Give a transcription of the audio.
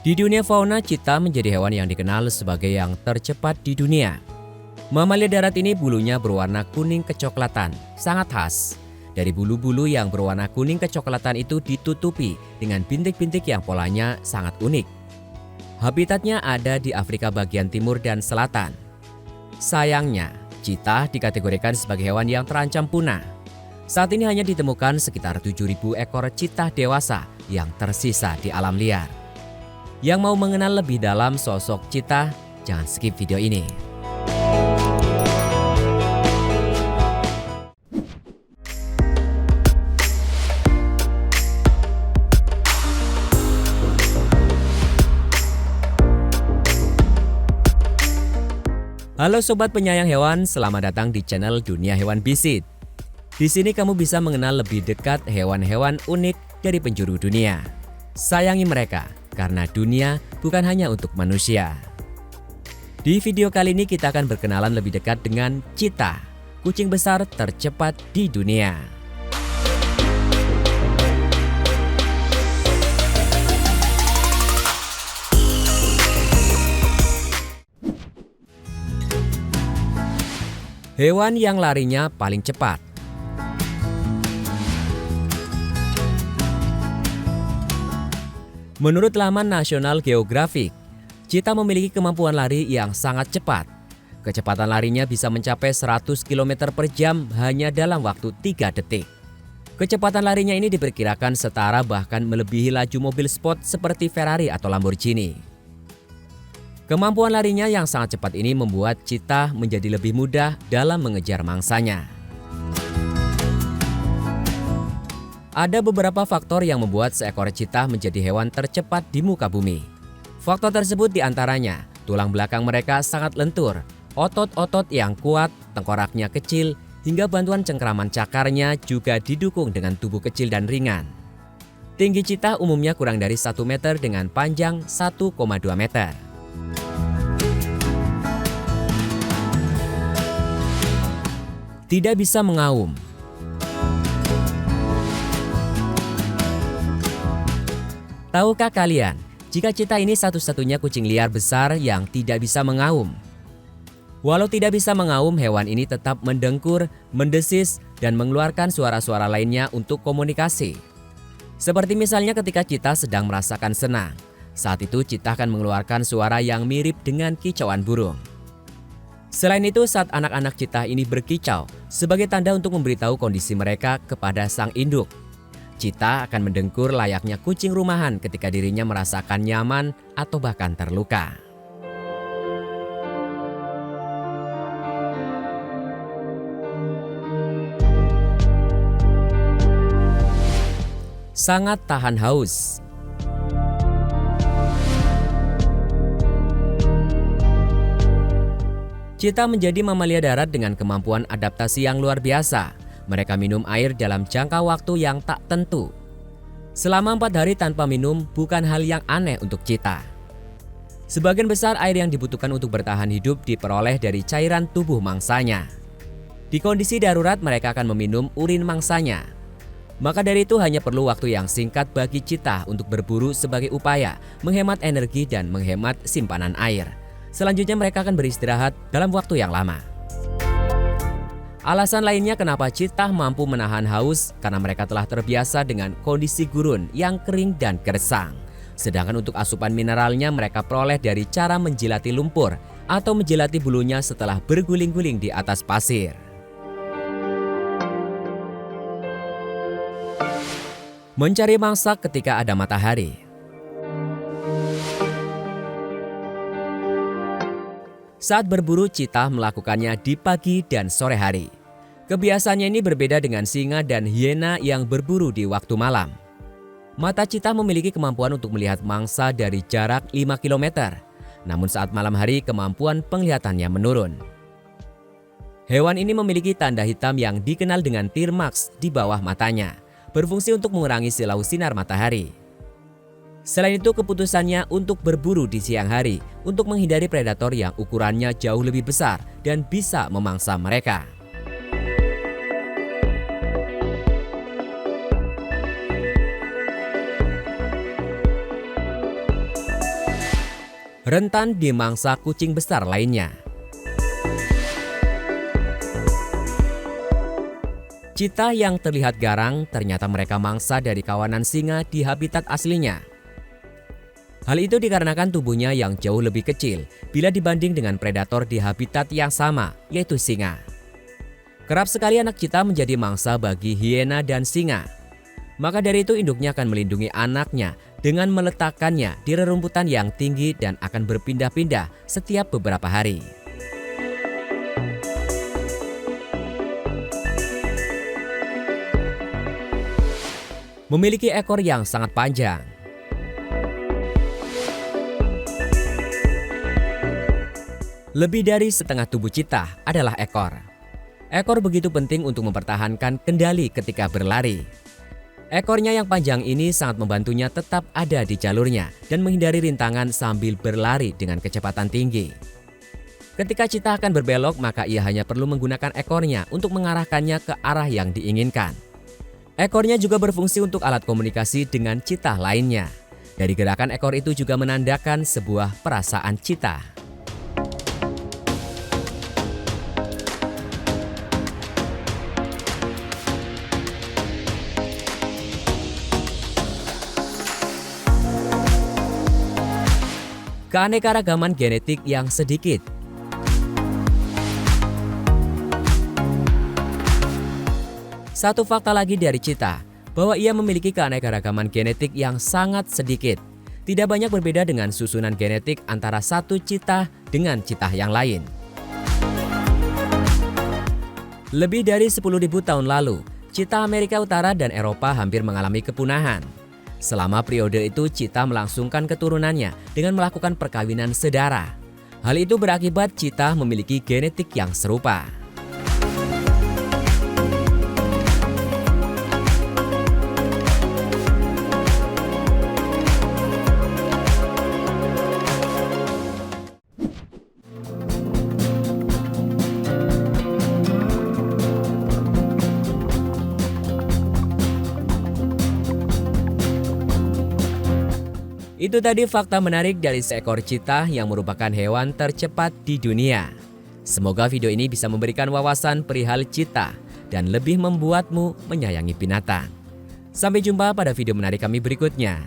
Di dunia fauna, cheetah menjadi hewan yang dikenal sebagai yang tercepat di dunia. Mamalia darat ini bulunya berwarna kuning kecoklatan, sangat khas. Dari bulu-bulu yang berwarna kuning kecoklatan itu ditutupi dengan bintik-bintik yang polanya sangat unik. Habitatnya ada di Afrika bagian timur dan selatan. Sayangnya, cheetah dikategorikan sebagai hewan yang terancam punah. Saat ini hanya ditemukan sekitar 7.000 ekor cheetah dewasa yang tersisa di alam liar. Yang mau mengenal lebih dalam sosok cheetah, jangan skip video ini. Halo sobat penyayang hewan, selamat datang di channel Dunia Hewan Visit. Di sini kamu bisa mengenal lebih dekat hewan-hewan unik dari penjuru dunia. Sayangi mereka, karena dunia bukan hanya untuk manusia. Di video kali ini kita akan berkenalan lebih dekat dengan cheetah, kucing besar tercepat di dunia. Hewan yang larinya paling cepat. Menurut laman National Geographic, cheetah memiliki kemampuan lari yang sangat cepat. Kecepatan larinya bisa mencapai 100 km per jam hanya dalam waktu 3 detik. Kecepatan larinya ini diperkirakan setara bahkan melebihi laju mobil sport seperti Ferrari atau Lamborghini. Kemampuan larinya yang sangat cepat ini membuat cheetah menjadi lebih mudah dalam mengejar mangsanya. Ada beberapa faktor yang membuat seekor cheetah menjadi hewan tercepat di muka bumi. Faktor tersebut diantaranya tulang belakang mereka sangat lentur, otot-otot yang kuat, tengkoraknya kecil, hingga bantuan cengkraman cakarnya juga didukung dengan tubuh kecil dan ringan. Tinggi cheetah umumnya kurang dari 1 meter dengan panjang 1,2 meter. Tidak bisa mengaum. Tahukah kalian, jika cheetah ini satu-satunya kucing liar besar yang tidak bisa mengaum? Walau tidak bisa mengaum, hewan ini tetap mendengkur, mendesis, dan mengeluarkan suara-suara lainnya untuk komunikasi. Seperti misalnya ketika cheetah sedang merasakan senang. Saat itu cheetah akan mengeluarkan suara yang mirip dengan kicauan burung. Selain itu, saat anak-anak cheetah ini berkicau sebagai tanda untuk memberitahu kondisi mereka kepada sang induk. Cheetah akan mendengkur layaknya kucing rumahan ketika dirinya merasakan nyaman atau bahkan terluka. Sangat tahan haus. Cheetah menjadi mamalia darat dengan kemampuan adaptasi yang luar biasa. Mereka minum air dalam jangka waktu yang tak tentu. Selama 4 hari tanpa minum bukan hal yang aneh untuk cheetah. Sebagian besar air yang dibutuhkan untuk bertahan hidup diperoleh dari cairan tubuh mangsanya. Di kondisi darurat mereka akan meminum urin mangsanya. Maka dari itu hanya perlu waktu yang singkat bagi cheetah untuk berburu sebagai upaya menghemat energi dan menghemat simpanan air. Selanjutnya mereka akan beristirahat dalam waktu yang lama. Alasan lainnya kenapa cheetah mampu menahan haus karena mereka telah terbiasa dengan kondisi gurun yang kering dan gersang. Sedangkan untuk asupan mineralnya mereka peroleh dari cara menjilati lumpur atau menjilati bulunya setelah berguling-guling di atas pasir. Mencari mangsa ketika ada matahari. Saat berburu, cheetah melakukannya di pagi dan sore hari. Kebiasaannya ini berbeda dengan singa dan hiena yang berburu di waktu malam. Mata cheetah memiliki kemampuan untuk melihat mangsa dari jarak 5 km. Namun saat malam hari kemampuan penglihatannya menurun. Hewan ini memiliki tanda hitam yang dikenal dengan tear marks di bawah matanya, berfungsi untuk mengurangi silau sinar matahari. Selain itu, keputusannya untuk berburu di siang hari untuk menghindari predator yang ukurannya jauh lebih besar dan bisa memangsa mereka. rentan dimangsa kucing besar lainnya. Citah yang terlihat garang ternyata mereka mangsa dari kawanan singa di habitat aslinya. Hal itu dikarenakan tubuhnya yang jauh lebih kecil bila dibanding dengan predator di habitat yang sama, yaitu singa. Kerap sekali anak citah menjadi mangsa bagi hiena dan singa. Maka dari itu induknya akan melindungi anaknya dengan meletakkannya di rerumputan yang tinggi dan akan berpindah-pindah setiap beberapa hari. Memiliki ekor yang sangat panjang. Lebih dari setengah tubuh citah adalah ekor. Ekor begitu penting untuk mempertahankan kendali ketika berlari. Ekornya yang panjang ini sangat membantunya tetap ada di jalurnya dan menghindari rintangan sambil berlari dengan kecepatan tinggi. Ketika citah akan berbelok, maka ia hanya perlu menggunakan ekornya untuk mengarahkannya ke arah yang diinginkan. Ekornya juga berfungsi untuk alat komunikasi dengan citah lainnya. Dari gerakan ekor itu juga menandakan sebuah perasaan citah. Keanekaragaman genetik yang sedikit. Satu fakta lagi dari citah, bahwa ia memiliki keanekaragaman genetik yang sangat sedikit. Tidak banyak berbeda dengan susunan genetik antara satu citah dengan citah yang lain. Lebih dari 10.000 tahun lalu, citah Amerika Utara dan Eropa hampir mengalami kepunahan. Selama periode itu, citah melangsungkan keturunannya dengan melakukan perkawinan sedara. Hal itu berakibat citah memiliki genetik yang serupa. Itu tadi fakta menarik dari seekor citah yang merupakan hewan tercepat di dunia. Semoga video ini bisa memberikan wawasan perihal citah dan lebih membuatmu menyayangi binatang. Sampai jumpa pada video menarik kami berikutnya.